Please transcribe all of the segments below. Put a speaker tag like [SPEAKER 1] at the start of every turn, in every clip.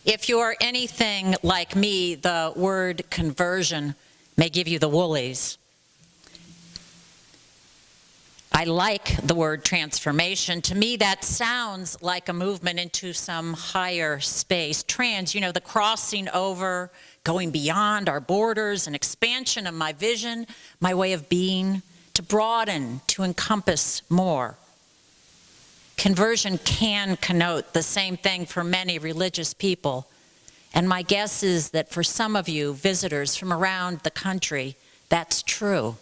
[SPEAKER 1] If you're anything like me, the word conversion may give you the woolies. I like the word transformation. To me, that sounds like a movement into some higher space. Trans, the crossing over, going beyond our borders, an expansion of my vision, my way of being, to broaden, to encompass more. Conversion can connote the same thing for many religious people. And my guess is that for some of you, visitors from around the country, that's true.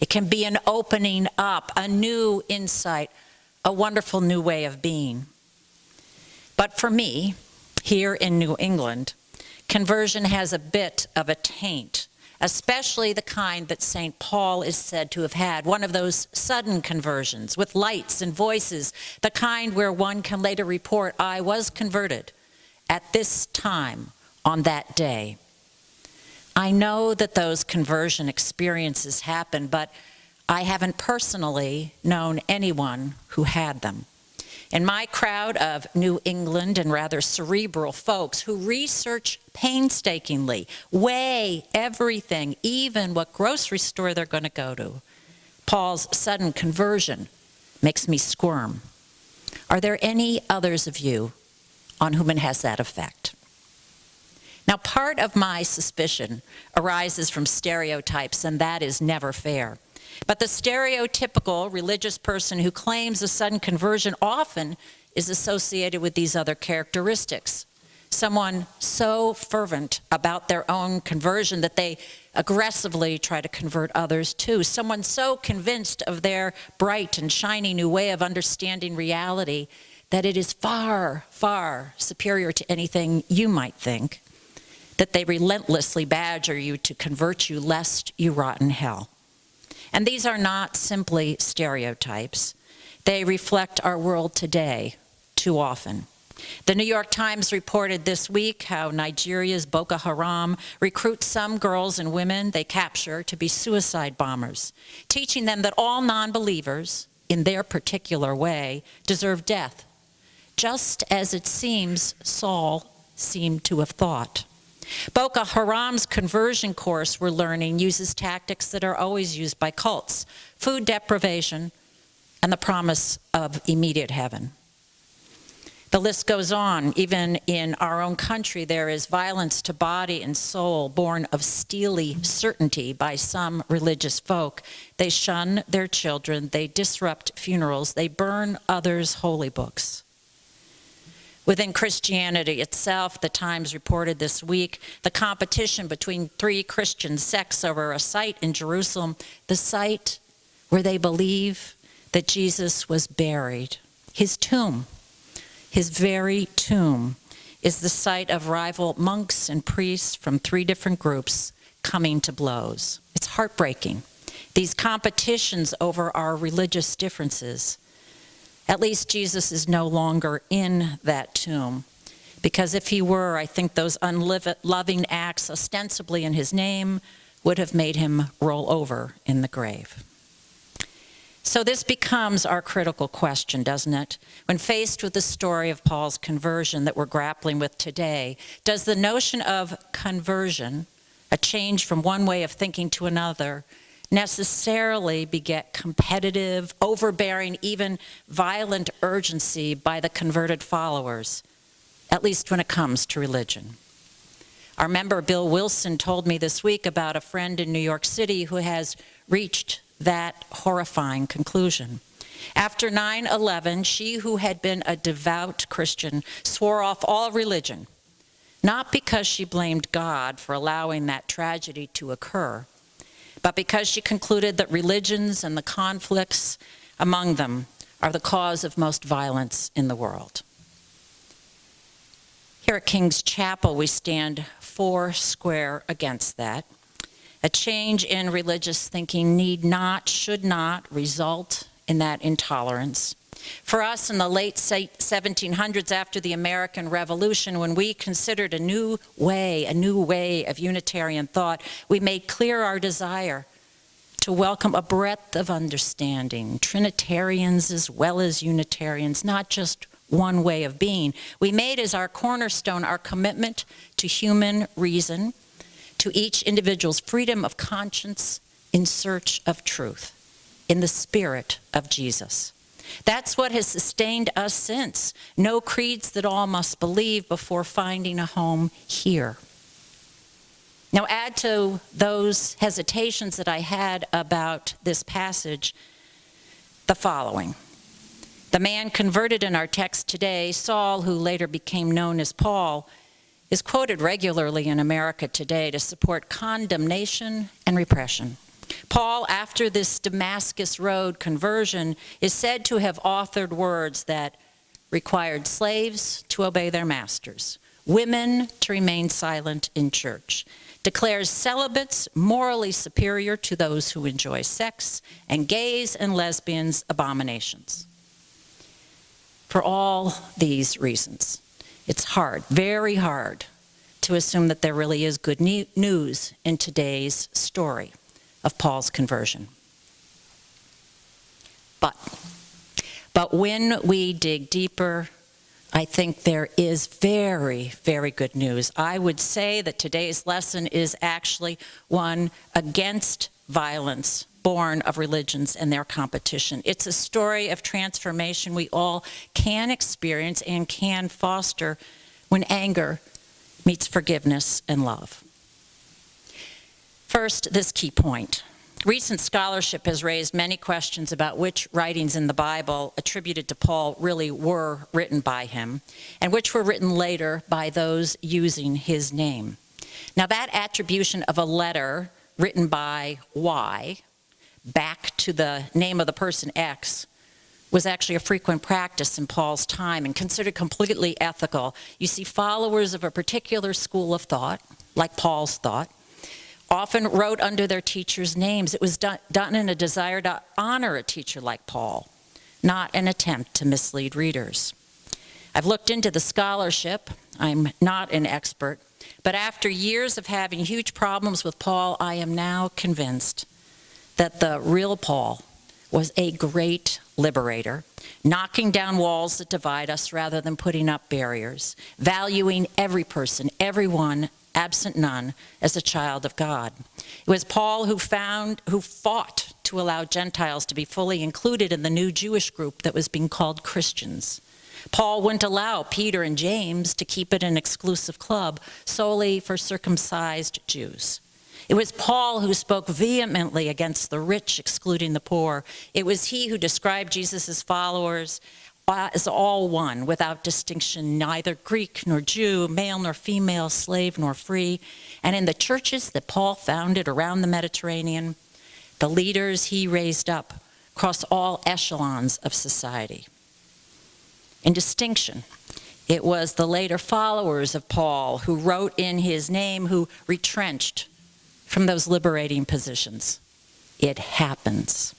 [SPEAKER 1] It can be an opening up, a new insight, a wonderful new way of being. But for me, here in New England, conversion has a bit of a taint, especially the kind that St. Paul is said to have had, one of those sudden conversions with lights and voices, the kind where one can later report, I was converted at this time on that day. I know that those conversion experiences happen, but I haven't personally known anyone who had them. In my crowd of New England and rather cerebral folks who research painstakingly, weigh everything, even what grocery store they're going to go to, Paul's sudden conversion makes me squirm. Are there any others of you on whom it has that effect? Now, part of my suspicion arises from stereotypes, and that is never fair. But the stereotypical religious person who claims a sudden conversion often is associated with these other characteristics. Someone so fervent about their own conversion that they aggressively try to convert others too. Someone so convinced of their bright and shiny new way of understanding reality that it is far, far superior to anything you might think, that they relentlessly badger you to convert you lest you rot in hell. And these are not simply stereotypes. They reflect our world today too often. The New York Times reported this week how Nigeria's Boko Haram recruits some girls and women they capture to be suicide bombers, teaching them that all non-believers, in their particular way, deserve death, just as it seems Saul seemed to have thought. Boko Haram's conversion course, we're learning, uses tactics that are always used by cults: food deprivation and the promise of immediate heaven. The list goes on. Even in our own country, there is violence to body and soul born of steely certainty by some religious folk. They shun their children, they disrupt funerals, they burn others' holy books. Within Christianity itself, the Times reported this week, the competition between 3 Christian sects over a site in Jerusalem, the site where they believe that Jesus was buried. His tomb, his very tomb, is the site of rival monks and priests from 3 different groups coming to blows. It's heartbreaking. These competitions over our religious differences. At least Jesus is no longer in that tomb, because if he were, I think those unloving acts ostensibly in his name would have made him roll over in the grave. So this becomes our critical question, doesn't it? When faced with the story of Paul's conversion that we're grappling with today, does the notion of conversion, a change from one way of thinking to another, necessarily beget competitive, overbearing, even violent urgency by the converted followers, at least when it comes to religion? Our member Bill Wilson told me this week about a friend in New York City who has reached that horrifying conclusion. After 9/11, she, who had been a devout Christian, swore off all religion, not because she blamed God for allowing that tragedy to occur, but because she concluded that religions and the conflicts among them are the cause of most violence in the world. Here at King's Chapel, we stand 4 square against that. A change in religious thinking need not, should not result in that intolerance. For us in the late 1700s, after the American Revolution, when we considered a new way of Unitarian thought, we made clear our desire to welcome a breadth of understanding, Trinitarians as well as Unitarians, not just one way of being. We made as our cornerstone our commitment to human reason, to each individual's freedom of conscience in search of truth, in the spirit of Jesus. That's what has sustained us since. No creeds that all must believe before finding a home here. Now add to those hesitations that I had about this passage the following. The man converted in our text today, Saul, who later became known as Paul, is quoted regularly in America today to support condemnation and repression. Paul, after this Damascus Road conversion, is said to have authored words that required slaves to obey their masters, women to remain silent in church, declares celibates morally superior to those who enjoy sex, and gays and lesbians abominations. For all these reasons, it's hard, very hard, to assume that there really is good news in today's story of Paul's conversion. But when we dig deeper, I think there is very, very good news. I would say that today's lesson is actually one against violence born of religions and their competition. It's a story of transformation we all can experience and can foster when anger meets forgiveness and love. First, this key point. Recent scholarship has raised many questions about which writings in the Bible attributed to Paul really were written by him, and which were written later by those using his name. Now, that attribution of a letter written by Y back to the name of the person X was actually a frequent practice in Paul's time and considered completely ethical. You see, followers of a particular school of thought, like Paul's thought, often wrote under their teachers' names. It was done in a desire to honor a teacher like Paul, not an attempt to mislead readers. I've looked into the scholarship. I'm not an expert, but after years of having huge problems with Paul, I am now convinced that the real Paul was a great liberator, knocking down walls that divide us rather than putting up barriers, valuing every person, everyone, absent none, as a child of God. It was Paul who fought to allow Gentiles to be fully included in the new Jewish group that was being called Christians. Paul wouldn't allow Peter and James to keep it an exclusive club solely for circumcised Jews. It was Paul who spoke vehemently against the rich excluding the poor. It was he who described Jesus' followers as all one, without distinction, neither Greek nor Jew, male nor female, slave nor free. And in the churches that Paul founded around the Mediterranean, the leaders he raised up across all echelons of society. In distinction, it was the later followers of Paul who wrote in his name who retrenched from those liberating positions. It happens.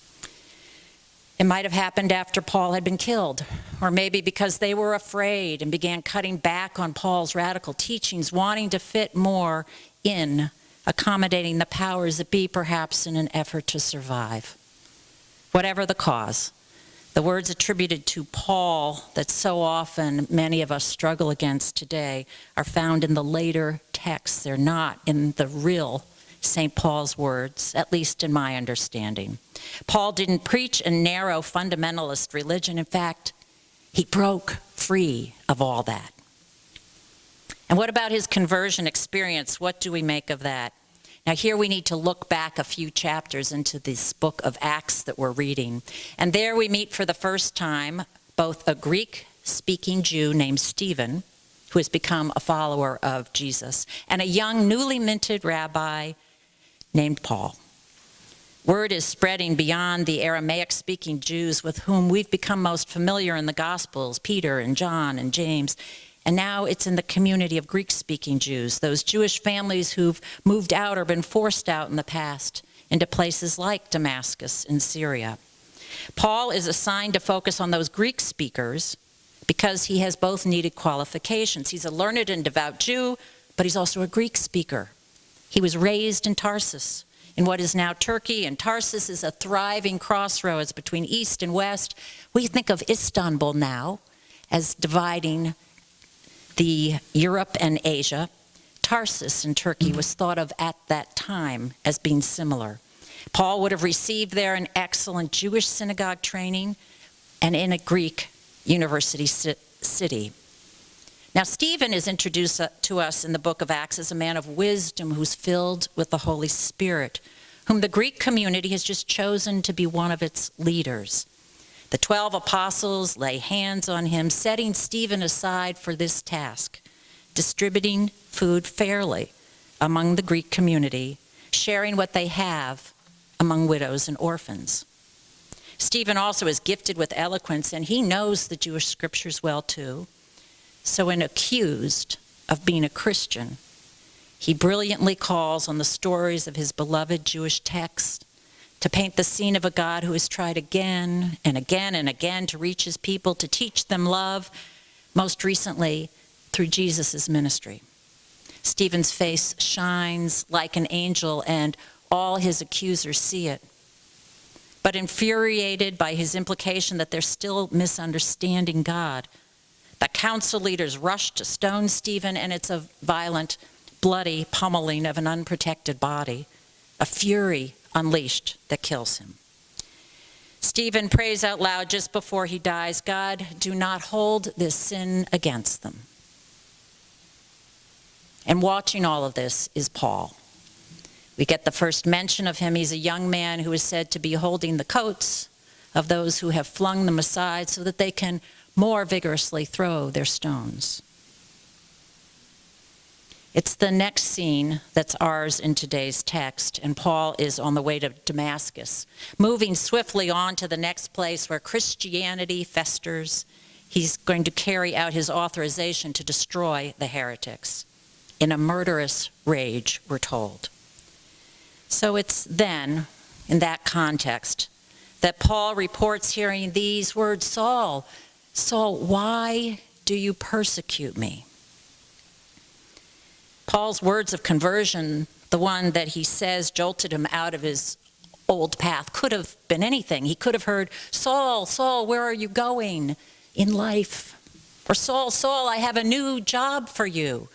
[SPEAKER 1] It might have happened after Paul had been killed, or maybe because they were afraid and began cutting back on Paul's radical teachings, wanting to fit more in, accommodating the powers that be, perhaps in an effort to survive. Whatever the cause, the words attributed to Paul that so often many of us struggle against today are found in the later texts. They're not in the real St. Paul's words, at least in my understanding. Paul didn't preach a narrow fundamentalist religion. In fact, he broke free of all that. And what about his conversion experience? What do we make of that? Now here we need to look back a few chapters into this book of Acts that we're reading. And there we meet for the first time both a Greek-speaking Jew named Stephen, who has become a follower of Jesus, and a young, newly minted rabbi named Paul. Word is spreading beyond the Aramaic-speaking Jews with whom we've become most familiar in the Gospels, Peter and John and James, and now it's in the community of Greek-speaking Jews, those Jewish families who've moved out or been forced out in the past into places like Damascus in Syria. Paul is assigned to focus on those Greek speakers because he has both needed qualifications. He's a learned and devout Jew, but he's also a Greek speaker. He was raised in Tarsus, in what is now Turkey, and Tarsus is a thriving crossroads between East and West. We think of Istanbul now as dividing the Europe and Asia. Tarsus in Turkey was thought of at that time as being similar. Paul would have received there an excellent Jewish synagogue training and in a Greek university city. Now, Stephen is introduced to us in the book of Acts as a man of wisdom who's filled with the Holy Spirit, whom the Greek community has just chosen to be one of its leaders. The 12 apostles lay hands on him, setting Stephen aside for this task, distributing food fairly among the Greek community, sharing what they have among widows and orphans. Stephen also is gifted with eloquence, and he knows the Jewish scriptures well too. So when accused of being a Christian, he brilliantly calls on the stories of his beloved Jewish text to paint the scene of a God who has tried again and again and again to reach his people, to teach them love, most recently through Jesus' ministry. Stephen's face shines like an angel, and all his accusers see it. But infuriated by his implication that they're still misunderstanding God, the council leaders rush to stone Stephen, and it's a violent, bloody pummeling of an unprotected body, a fury unleashed that kills him. Stephen prays out loud just before he dies, "God, do not hold this sin against them." And watching all of this is Paul. We get the first mention of him. He's a young man who is said to be holding the coats of those who have flung them aside so that they can more vigorously throw their stones. It's the next scene that's ours in today's text, and Paul is on the way to Damascus, moving swiftly on to the next place where Christianity festers. He's going to carry out his authorization to destroy the heretics. In a murderous rage, we're told. So it's then, in that context, that Paul reports hearing these words, "Saul, Saul, why do you persecute me?" Paul's words of conversion, the one that he says jolted him out of his old path, could have been anything. He could have heard, "Saul, Saul, where are you going in life?" Or, "Saul, Saul, I have a new job for you."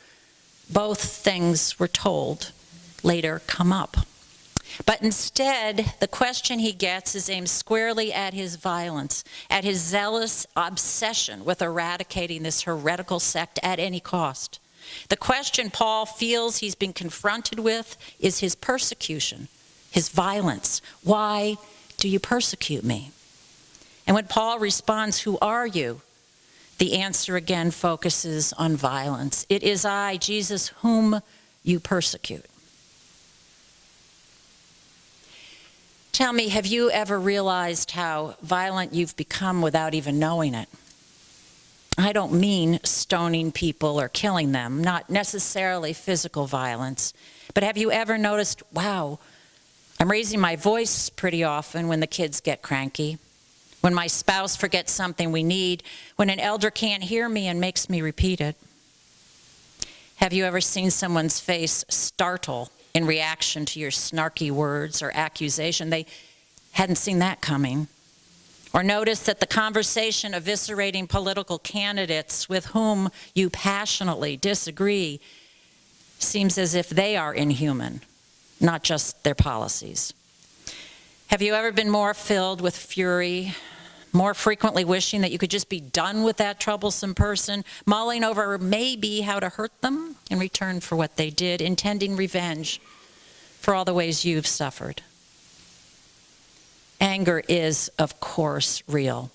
[SPEAKER 1] Both things, we're told, later come up. But instead, the question he gets is aimed squarely at his violence, at his zealous obsession with eradicating this heretical sect at any cost. The question Paul feels he's been confronted with is his persecution, his violence. "Why do you persecute me?" And when Paul responds, "Who are you?" the answer again focuses on violence. "It is I, Jesus, whom you persecute." Tell me, have you ever realized how violent you've become without even knowing it? I don't mean stoning people or killing them, not necessarily physical violence, but have you ever noticed, wow, I'm raising my voice pretty often when the kids get cranky, when my spouse forgets something we need, when an elder can't hear me and makes me repeat it? Have you ever seen someone's face startle in reaction to your snarky words or accusation? They hadn't seen that coming. Or notice that the conversation eviscerating political candidates with whom you passionately disagree seems as if they are inhuman, not just their policies. Have you ever been more filled with fury, more frequently wishing that you could just be done with that troublesome person, mulling over maybe how to hurt them in return for what they did, intending revenge for all the ways you've suffered? Anger is, of course, real,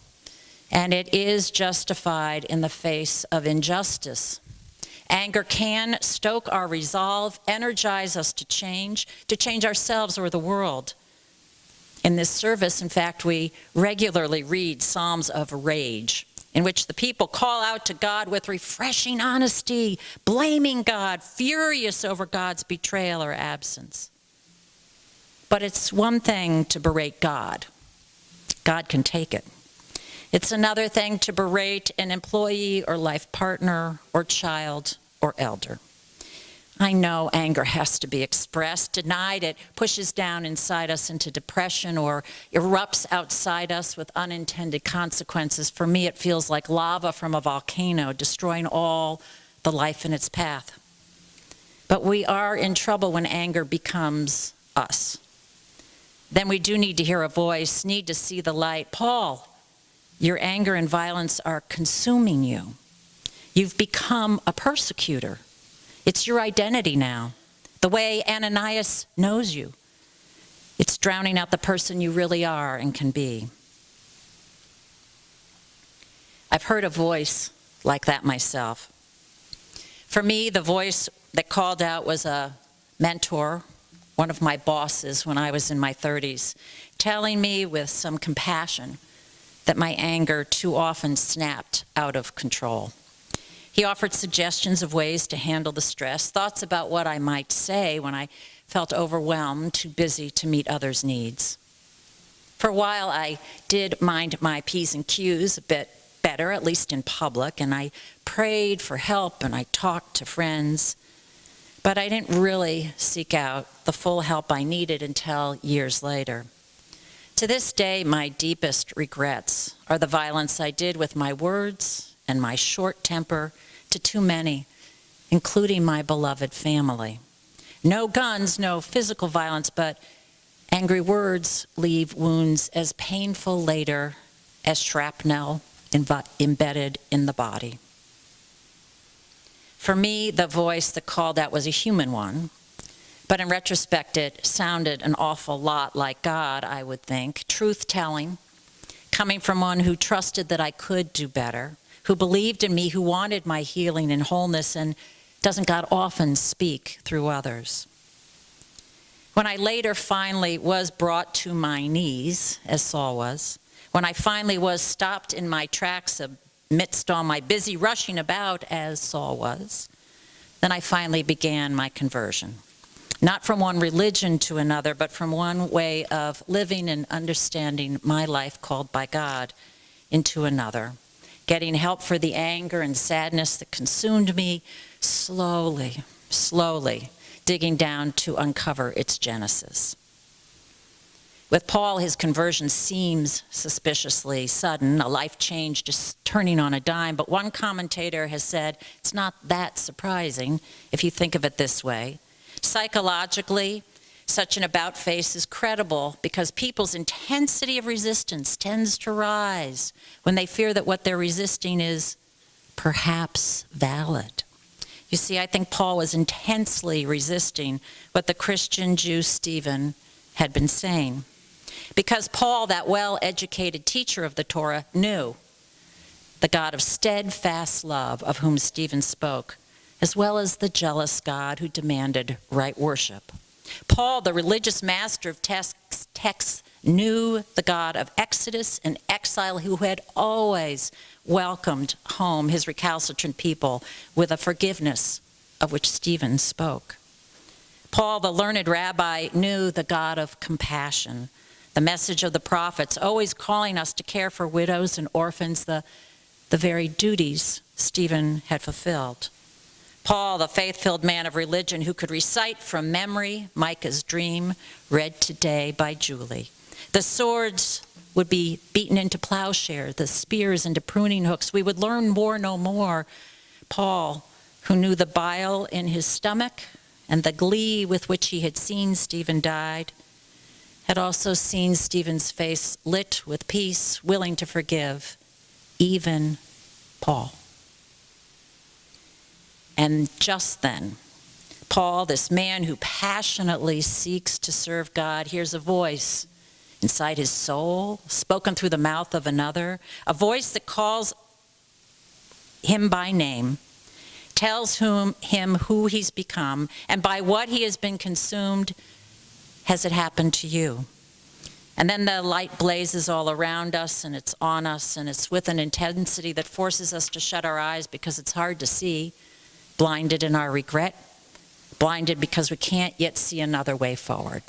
[SPEAKER 1] and it is justified in the face of injustice. Anger can stoke our resolve, energize us to change ourselves or the world. In this service, in fact, we regularly read Psalms of rage, in which the people call out to God with refreshing honesty, blaming God, furious over God's betrayal or absence. But it's one thing to berate God. God can take it. It's another thing to berate an employee or life partner or child or elder. I know anger has to be expressed. Denied, it pushes down inside us into depression or erupts outside us with unintended consequences. For me, it feels like lava from a volcano, destroying all the life in its path. But we are in trouble when anger becomes us. Then we do need to hear a voice, need to see the light. Paul, your anger and violence are consuming you. You've become a persecutor. It's your identity now, the way Ananias knows you. It's drowning out the person you really are and can be. I've heard a voice like that myself. For me, the voice that called out was a mentor, one of my bosses when I was in my 30s, telling me with some compassion that my anger too often snapped out of control. He offered suggestions of ways to handle the stress, thoughts about what I might say when I felt overwhelmed, too busy to meet others' needs. For a while, I did mind my P's and Q's a bit better, at least in public, and I prayed for help and I talked to friends. But I didn't really seek out the full help I needed until years later. To this day, my deepest regrets are the violence I did with my words and my short temper to too many, including my beloved family. No guns, no physical violence, but angry words leave wounds as painful later as shrapnel embedded in the body. For me, the voice that called out was a human one, but in retrospect, it sounded an awful lot like God, I would think. Truth-telling, coming from one who trusted that I could do better, who believed in me, who wanted my healing and wholeness, and doesn't God often speak through others? When I later finally was brought to my knees, as Saul was, when I finally was stopped in my tracks amidst all my busy rushing about, as Saul was, then I finally began my conversion. Not from one religion to another, but from one way of living and understanding my life called by God into another. Getting help for the anger and sadness that consumed me, slowly digging down to uncover its genesis. With Paul, his conversion seems suspiciously sudden, a life change just turning on a dime, but one commentator has said it's not that surprising if you think of it this way. Psychologically, such an about-face is credible because people's intensity of resistance tends to rise when they fear that what they're resisting is perhaps valid. You see, I think Paul was intensely resisting what the Christian Jew Stephen had been saying. Because Paul, that well-educated teacher of the Torah, knew the God of steadfast love of whom Stephen spoke, as well as the jealous God who demanded right worship. Paul, the religious master of texts, knew the God of Exodus and exile who had always welcomed home his recalcitrant people with a forgiveness of which Stephen spoke. Paul, the learned rabbi, knew the God of compassion, the message of the prophets, always calling us to care for widows and orphans, the very duties Stephen had fulfilled. Paul, the faith-filled man of religion who could recite from memory Micah's dream, read today by Julie. The swords would be beaten into plowshares, the spears into pruning hooks. We would learn more, no more. Paul, who knew the bile in his stomach and the glee with which he had seen Stephen died, had also seen Stephen's face lit with peace, willing to forgive, even Paul. And just then, Paul, this man who passionately seeks to serve God, hears a voice inside his soul, spoken through the mouth of another, a voice that calls him by name, tells him who he's become, and by what he has been consumed, has it happened to you? And then the light blazes all around us, and it's on us, and it's with an intensity that forces us to shut our eyes because it's hard to see, blinded in our regret, blinded because we can't yet see another way forward.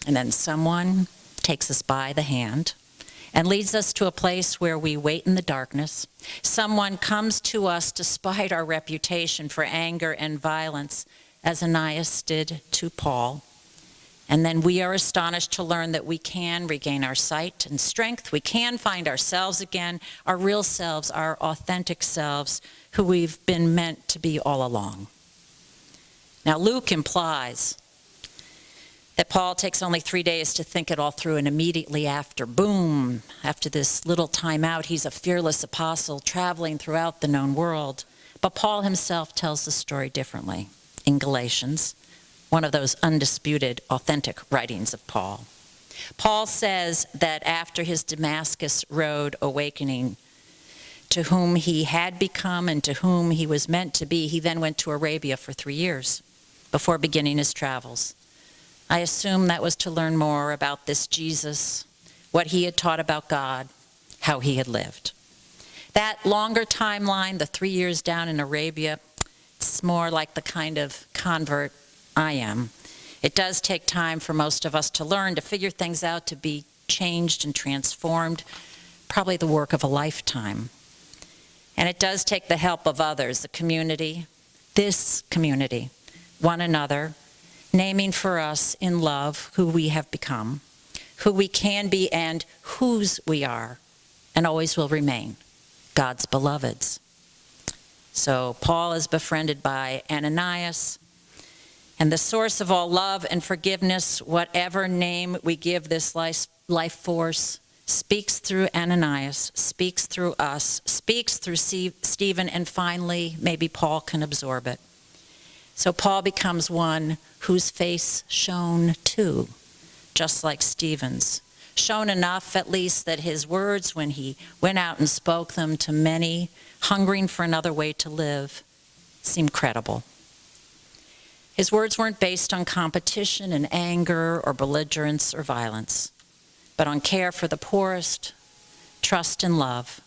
[SPEAKER 1] And then someone takes us by the hand and leads us to a place where we wait in the darkness. Someone comes to us despite our reputation for anger and violence, as Ananias did to Paul. And then we are astonished to learn that we can regain our sight and strength. We can find ourselves again, our real selves, our authentic selves, who we've been meant to be all along. Now, Luke implies that Paul takes only 3 days to think it all through, and immediately after, boom, after this little time out, he's a fearless apostle traveling throughout the known world. But Paul himself tells the story differently in Galatians, one of those undisputed, authentic writings of Paul. Paul says that after his Damascus Road awakening, to whom he had become and to whom he was meant to be, he then went to Arabia for 3 years before beginning his travels. I assume that was to learn more about this Jesus, what he had taught about God, how he had lived. That longer timeline, the 3 years down in Arabia, it's more like the kind of convert I am. It does take time for most of us to learn, to figure things out, to be changed and transformed, probably the work of a lifetime. And it does take the help of others, the community, this community, one another, naming for us in love who we have become, who we can be, and whose we are, and always will remain, God's beloveds. So Paul is befriended by Ananias, and the source of all love and forgiveness, whatever name we give this life force, speaks through Ananias, speaks through us, speaks through Stephen, and finally, maybe Paul can absorb it. So Paul becomes one whose face shone too, just like Stephen's. Shone enough, at least, that his words, when he went out and spoke them to many hungering for another way to live, seemed credible. His words weren't based on competition and anger or belligerence or violence, but on care for the poorest, trust and love,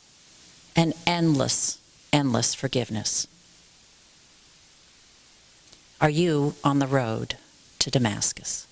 [SPEAKER 1] and endless, endless forgiveness. Are you on the road to Damascus?